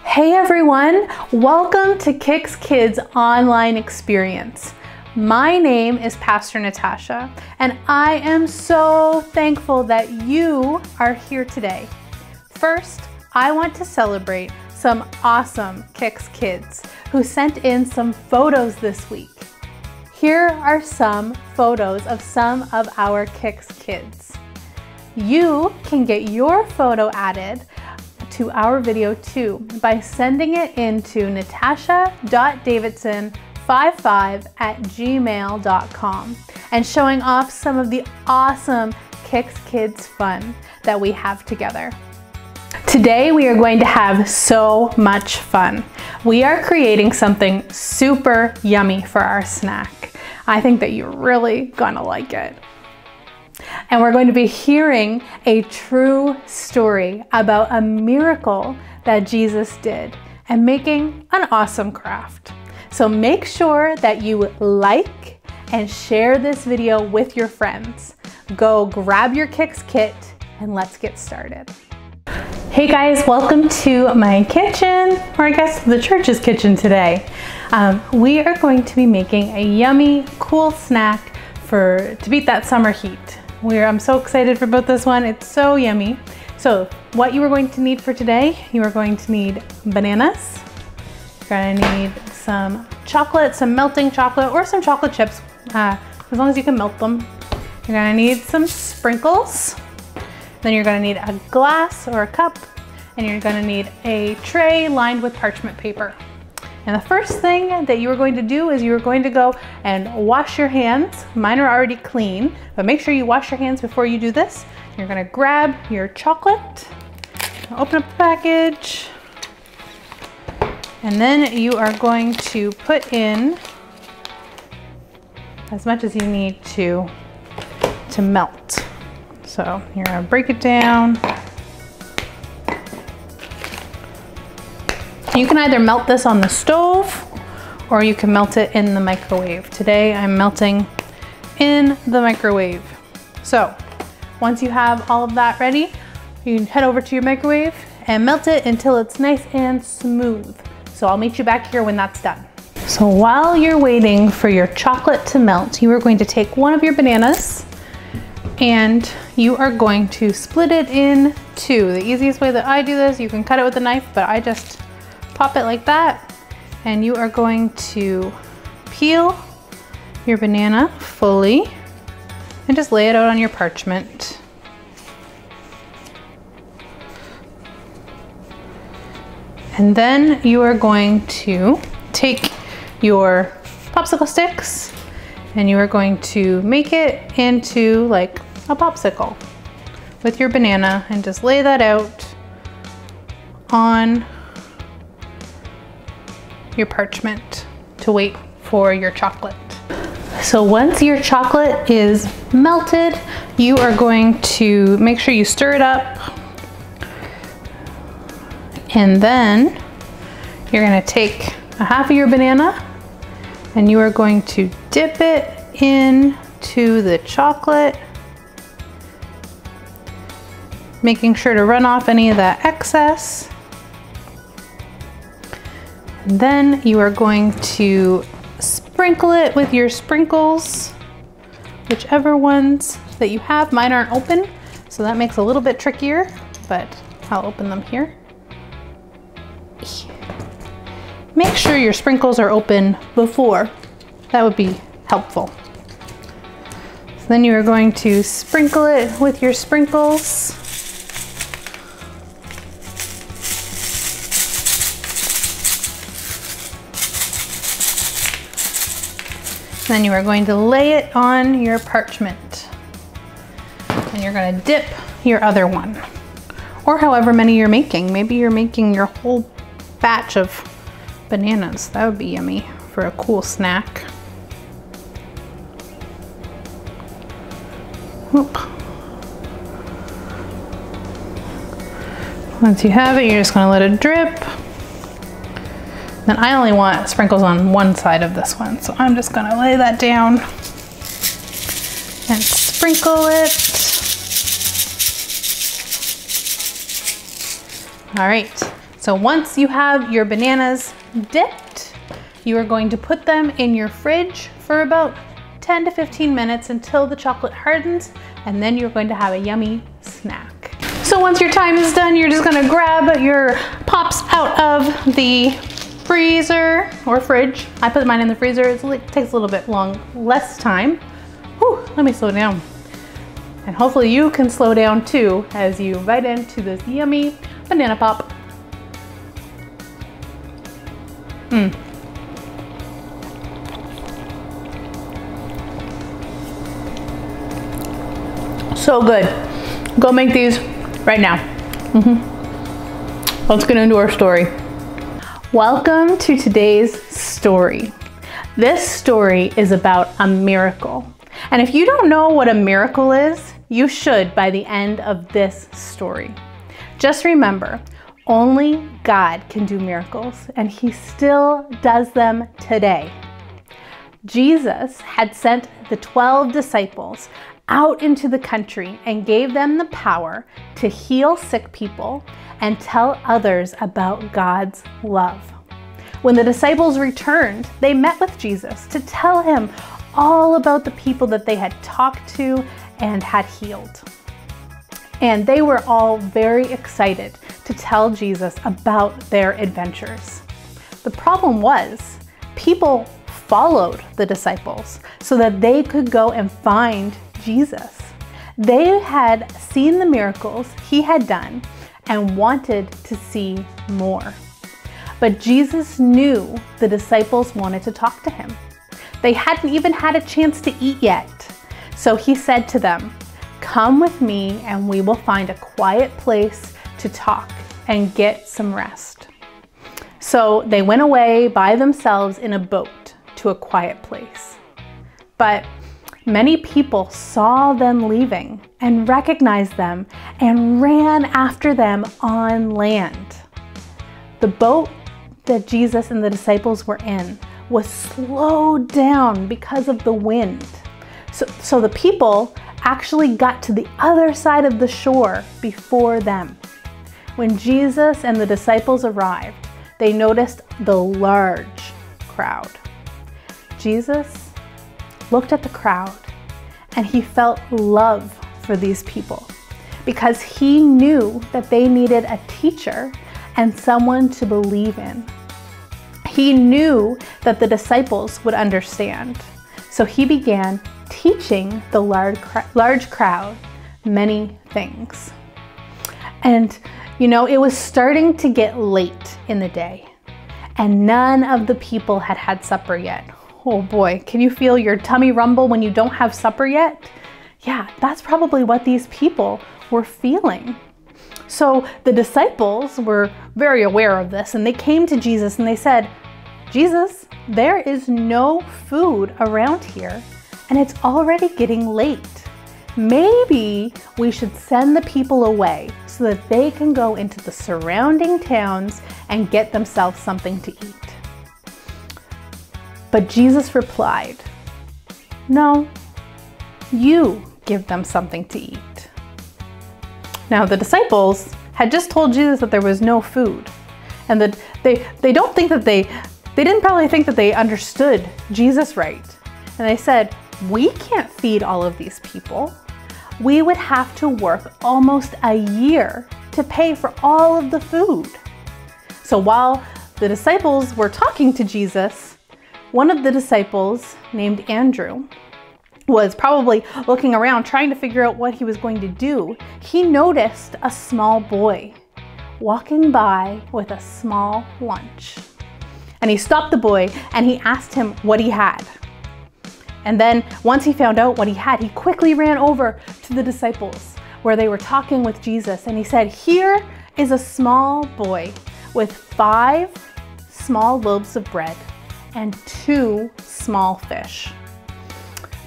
Hey everyone, welcome to KIX Kids online experience. My name is Pastor Natasha, and I am so thankful that you are here today. First, I want to celebrate some awesome KIX kids who sent in some photos this week. Here are some photos of some of our KIX kids. You can get your photo added to our video too by sending it into natasha.davidson55@gmail.com and showing off some of the awesome KIX Kids fun that we have together. Today we are going to have so much fun. We are creating something super yummy for our snack. I think that you're really gonna like it. And we're going to be hearing a true story about a miracle that Jesus did and making an awesome craft. So make sure that you like and share this video with your friends. Go grab your KIX kit and let's get started. Hey guys, welcome to my kitchen, or I guess the church's kitchen today. We are going to be making a yummy, cool snack to beat that summer heat. I'm so excited for both this one. It's so yummy. So what you are going to need for today, you are going to need bananas. You're gonna need some chocolate, some melting chocolate, or some chocolate chips, as long as you can melt them. You're gonna need some sprinkles. Then you're gonna need a glass or a cup, and you're gonna need a tray lined with parchment paper. And the first thing that you are going to do is you are going to go and wash your hands. Mine are already clean, but make sure you wash your hands before you do this. You're gonna grab your chocolate, open up the package, and then you are going to put in as much as you need to melt. So you're gonna break it down. You can either melt this on the stove or you can melt it in the microwave. Today I'm melting in the microwave. So once you have all of that ready, you can head over to your microwave and melt it until it's nice and smooth. So I'll meet you back here when that's done. So while you're waiting for your chocolate to melt, you are going to take one of your bananas and you are going to split it in two. The easiest way that I do this, you can cut it with a knife, but I just pop it like that, and you are going to peel your banana fully and just lay it out on your parchment. And then you are going to take your popsicle sticks and you are going to make it into like a popsicle with your banana and just lay that out on your parchment to wait for your chocolate. So once your chocolate is melted, you are going to make sure you stir it up, and then you're going to take a half of your banana and you are going to dip it into the chocolate, making sure to run off any of that excess. And then you are going to sprinkle it with your sprinkles, whichever ones that you have. Mine aren't open, so that makes it a little bit trickier, but I'll open them here. Make sure your sprinkles are open before. That would be helpful. So then you are going to sprinkle it with your sprinkles. Then you are going to lay it on your parchment. And you're going to dip your other one. Or however many you're making. Maybe you're making your whole batch of bananas. That would be yummy for a cool snack. Oop. Once you have it, you're just going to let it drip. Then I only want sprinkles on one side of this one, so I'm just gonna lay that down and sprinkle it. All right, so So once you have your bananas dipped, you are going to put them in your fridge for about 10 to 15 minutes until the chocolate hardens, and then you're going to have a yummy snack. So once your time is done, you're just gonna grab your pops out of the freezer or fridge. I put mine in the freezer. It takes a little bit less time. Whew, let me slow down. And hopefully you can slow down too as you bite into this yummy banana pop. So good. Go make these right now. Let's get into our story. Welcome to today's story. This story is about a miracle. And if you don't know what a miracle is, you should by the end of this story. Just remember, only God can do miracles, and He still does them today. Jesus had sent the 12 disciples out into the country and gave them the power to heal sick people and tell others about God's love. When the disciples returned, they met with Jesus to tell him all about the people that they had talked to and had healed. And they were all very excited to tell Jesus about their adventures. The problem was, people followed the disciples so that they could go and find Jesus. They had seen the miracles He had done and wanted to see more. But Jesus knew the disciples wanted to talk to Him. They hadn't even had a chance to eat yet. So He said to them, "Come with me and we will find a quiet place to talk and get some rest." So they went away by themselves in a boat to a quiet place. But many people saw them leaving and recognized them and ran after them on land. The boat that Jesus and the disciples were in was slowed down because of the wind. So the people actually got to the other side of the shore before them. When Jesus and the disciples arrived, they noticed the large crowd. Jesus looked at the crowd and He felt love for these people because He knew that they needed a teacher and someone to believe in. He knew that the disciples would understand, so He began teaching the large crowd many things. And it was starting to get late in the day, and none of the people had had supper yet. Oh boy, can you feel your tummy rumble when you don't have supper yet? Yeah, that's probably what these people were feeling. So the disciples were very aware of this, and they came to Jesus and they said, "Jesus, there is no food around here, and it's already getting late. Maybe we should send the people away so that they can go into the surrounding towns and get themselves something to eat." But Jesus replied, "No, you give them something to eat." Now the disciples had just told Jesus that there was no food, and that they didn't probably think that they understood Jesus right. And they said, "We can't feed all of these people. We would have to work almost a year to pay for all of the food." So while the disciples were talking to Jesus, one of the disciples, named Andrew, was probably looking around trying to figure out what he was going to do. He noticed a small boy walking by with a small lunch. And he stopped the boy and he asked him what he had. And then once he found out what he had, he quickly ran over to the disciples where they were talking with Jesus. And he said, "Here is a small boy with 5 small loaves of bread and 2 small fish.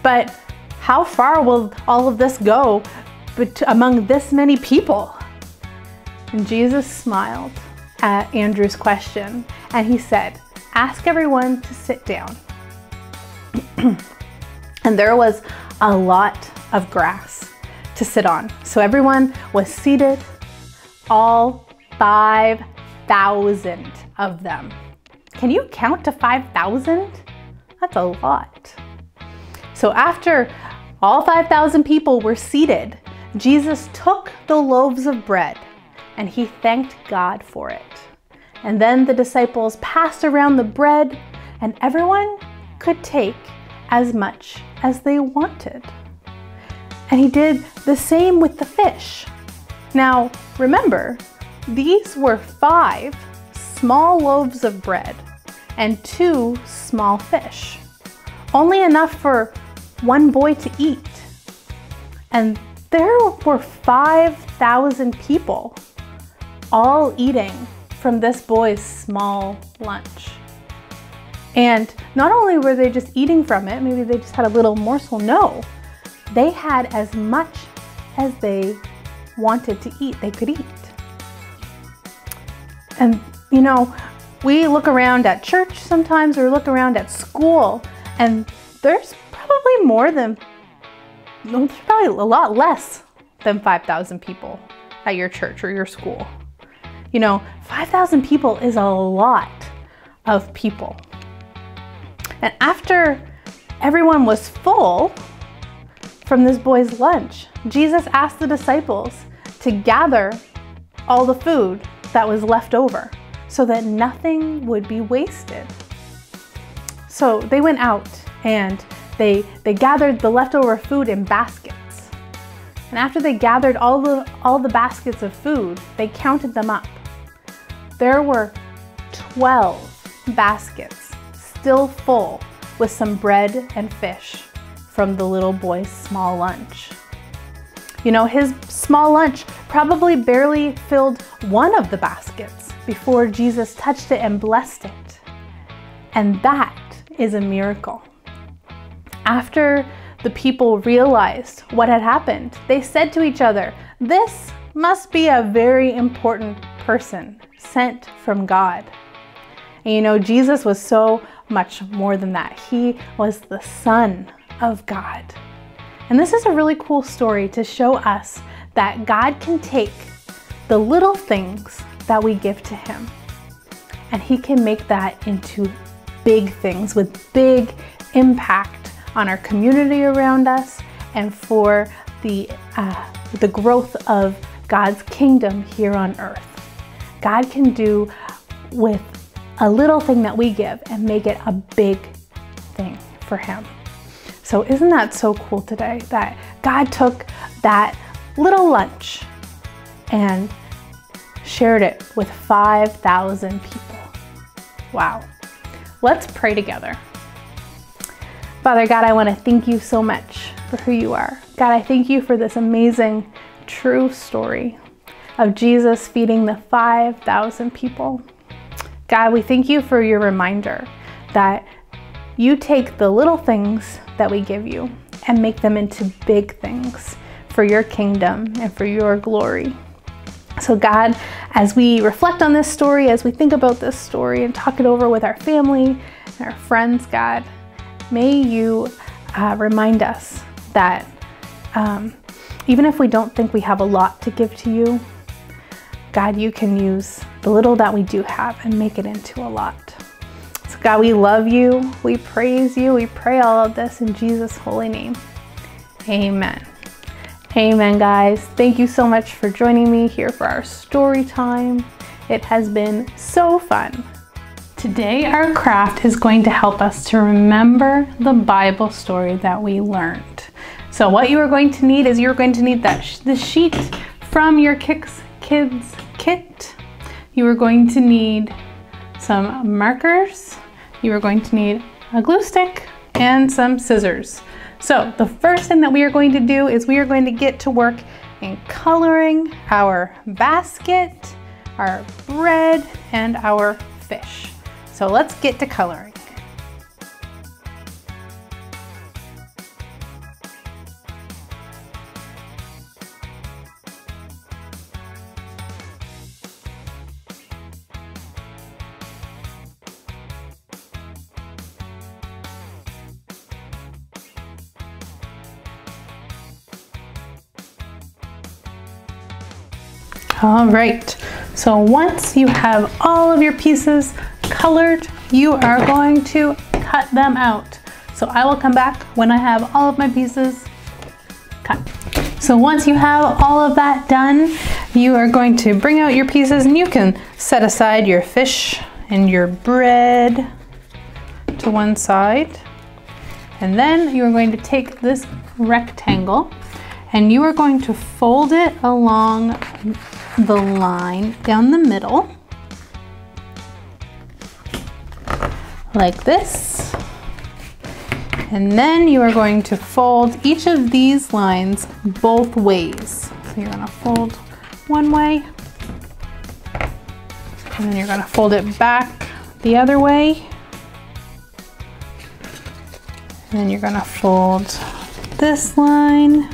But how far will all of this go among this many people?" And Jesus smiled at Andrew's question and He said, "Ask everyone to sit down." And there was a lot of grass to sit on. So everyone was seated. All 5,000 5,000 of them. Can you count to 5,000? That's a lot. So after all 5,000 people were seated, Jesus took the loaves of bread and he thanked God for it. And then the disciples passed around the bread and everyone could take as much as they wanted. And he did the same with the fish. Now, remember, these were 5 small loaves of bread and 2 small fish. Only enough for one boy to eat. And there were 5,000 people all eating from this boy's small lunch. And not only were they just eating from it, maybe they just had a little morsel, no. They had as much as they wanted to eat, they could eat. And you know, we look around at church sometimes or look around at school and there's probably a lot less than 5,000 people at your church or your school. You know, 5,000 people is a lot of people. And after everyone was full from this boy's lunch, Jesus asked the disciples to gather all the food that was left over so that nothing would be wasted. So they went out and they gathered the leftover food in baskets. And after they gathered all the baskets of food, they counted them up. There were 12 baskets still full with some bread and fish from the little boy's small lunch. You know, his small lunch probably barely filled one of the baskets before Jesus touched it and blessed it. And that is a miracle. After the people realized what had happened, they said to each other, "This must be a very important person sent from God." And you know, Jesus was so much more than that. He was the Son of God. And this is a really cool story to show us that God can take the little things that we give to him and he can make that into big things with big impact on our community around us and for the growth of God's kingdom here on earth. God can do with a little thing that we give and make it a big thing for him. So isn't that so cool today that God took that little lunch and shared it with 5,000 people? Wow. Let's pray together. Father God, I want to thank you so much for who you are. God, I thank you for this amazing, true story of Jesus feeding the 5,000 people. God, we thank you for your reminder that you take the little things that we give you and make them into big things for your kingdom and for your glory. So God, as we reflect on this story, as we think about this story and talk it over with our family and our friends, God, may you remind us that even if we don't think we have a lot to give to you, God, you can use the little that we do have and make it into a lot. So God, we love you, we praise you, we pray all of this in Jesus' holy name. Amen. Amen, guys. Thank you so much for joining me here for our story time. It has been so fun. Today, our craft is going to help us to remember the Bible story that we learned. So what you are going to need is you're going to need the sheet from your KIX Kids kit. You are going to need some markers. You are going to need a glue stick and some scissors. So the first thing that we are going to do is we are going to get to work in coloring our basket, our bread, and our fish. So let's get to coloring. All right, So once you have all of your pieces colored, you are going to cut them out. So I will come back when I have all of my pieces cut. So once you have all of that done, you are going to bring out your pieces, and you can set aside your fish and your bread to one side. And then you are going to take this rectangle and you are going to fold it along the line down the middle, like this. And then you are going to fold each of these lines both ways. So you're gonna fold one way, and then you're gonna fold it back the other way. And then you're gonna fold this line.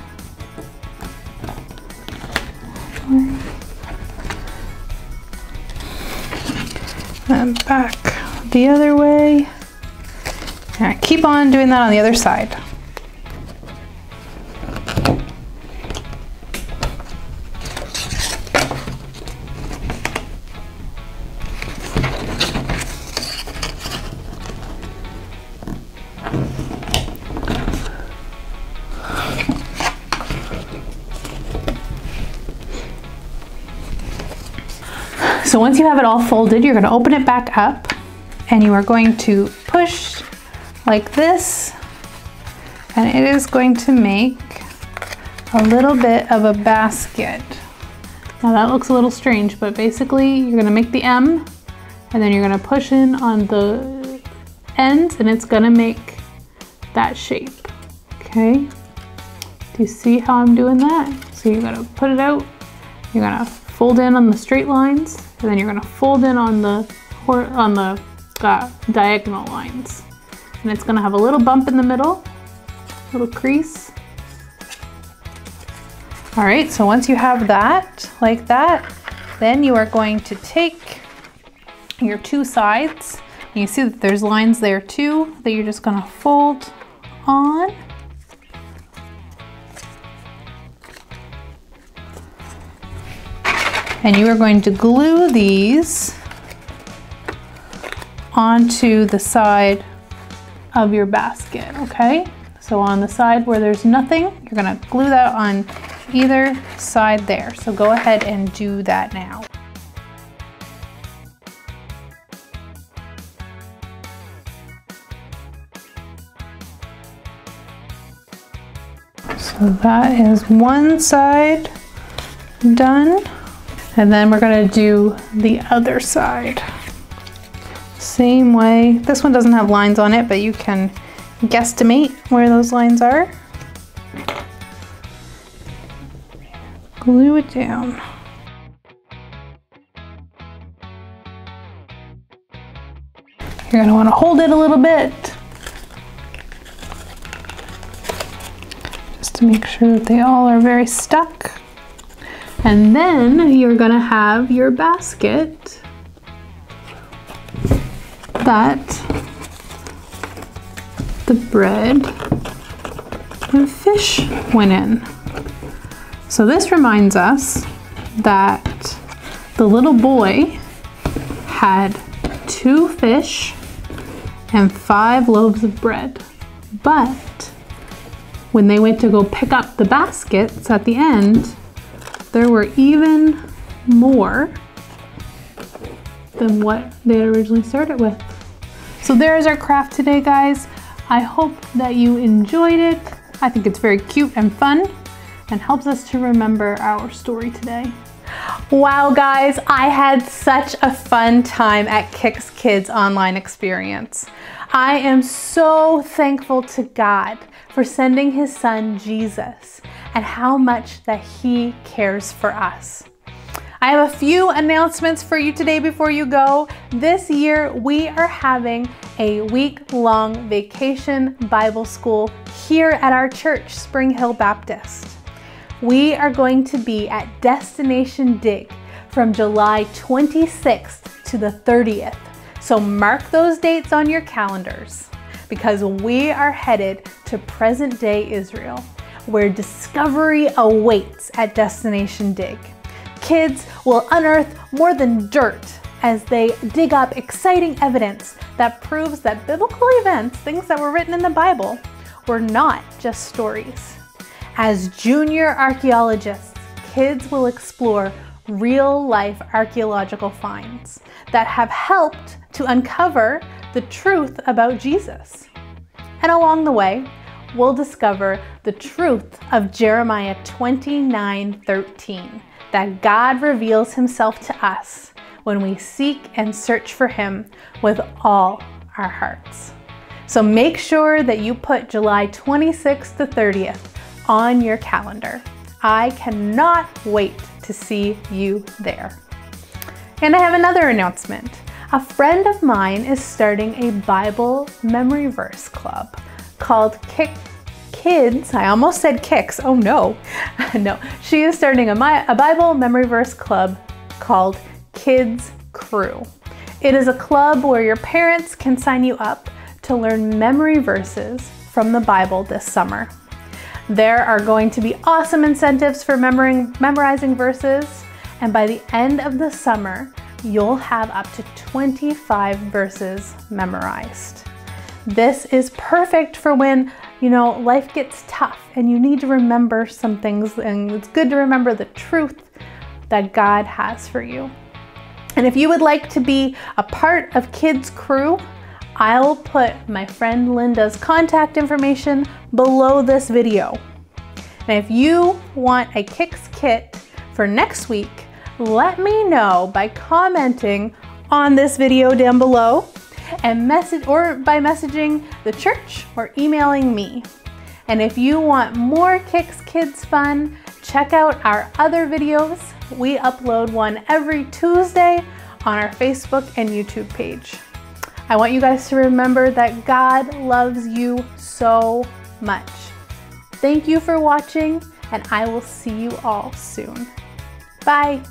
And back the other way. All right, keep on doing that on the other side. So once you have it all folded, you're going to open it back up and you are going to push like this, and it is going to make a little bit of a basket. Now that looks a little strange, but basically you're going to make the M and then you're going to push in on the ends and it's going to make that shape. Okay, do you see how I'm doing that? So you're going to put it out, you're going to fold in on the straight lines, and then you're going to fold in on the diagonal lines. And it's going to have a little bump in the middle, little crease. All right, so once you have that, like that, then you are going to take your two sides. And you see that there's lines there too that you're just going to fold on. And you are going to glue these onto the side of your basket, okay? So on the side where there's nothing, you're gonna glue that on either side there. So go ahead and do that now. So that is one side done. And then we're gonna do the other side. Same way. This one doesn't have lines on it, but you can guesstimate where those lines are. Glue it down. You're gonna wanna hold it a little bit, just to make sure that they all are very stuck. And then you're gonna have your basket that the bread and fish went in. So this reminds us that the little boy had 2 fish and 5 loaves of bread. But when they went to go pick up the baskets at the end, there were even more than what they had originally started with. So there's our craft today, guys. I hope that you enjoyed it. I think it's very cute and fun and helps us to remember our story today. Wow, guys, I had such a fun time at KIX Kids online experience. I am so thankful to God for sending his son Jesus and how much that he cares for us. I have a few announcements for you today before you go. This year, we are having a week-long vacation Bible school here at our church, Spring Hill Baptist. We are going to be at Destination Dig from July 26th to the 30th. So mark those dates on your calendars because we are headed to present-day Israel, where discovery awaits at Destination Dig. kids will unearth more than dirt as they dig up exciting evidence that proves that biblical events, things that were written in the Bible, were not just stories. As junior archaeologists, kids will explore real-life archaeological finds that have helped to uncover the truth about Jesus. And along the way, we'll discover the truth of Jeremiah 29:13, that God reveals himself to us when we seek and search for him with all our hearts. So make sure that you put July 26th to 30th on your calendar. I cannot wait to see you there. And I have another announcement. A friend of mine is starting a Bible memory verse club called KIX. I almost said KIX. Oh no. No, she is starting a Bible memory verse club called Kids Crew. It is a club where your parents can sign you up to learn memory verses from the Bible this summer. There are going to be awesome incentives for memorizing verses, and by the end of the summer, you'll have up to 25 verses memorized. This is perfect for when, life gets tough and you need to remember some things, and it's good to remember the truth that God has for you. And if you would like to be a part of Kids Crew, I'll put my friend Linda's contact information below this video. And if you want a KIX kit for next week, let me know by commenting on this video down below and by messaging the church or emailing me. And if you want more KIX Kids fun, check out our other videos. We upload one every Tuesday on our Facebook and YouTube page. I want you guys to remember that God loves you so much. Thank you for watching, and I will see you all soon. Bye.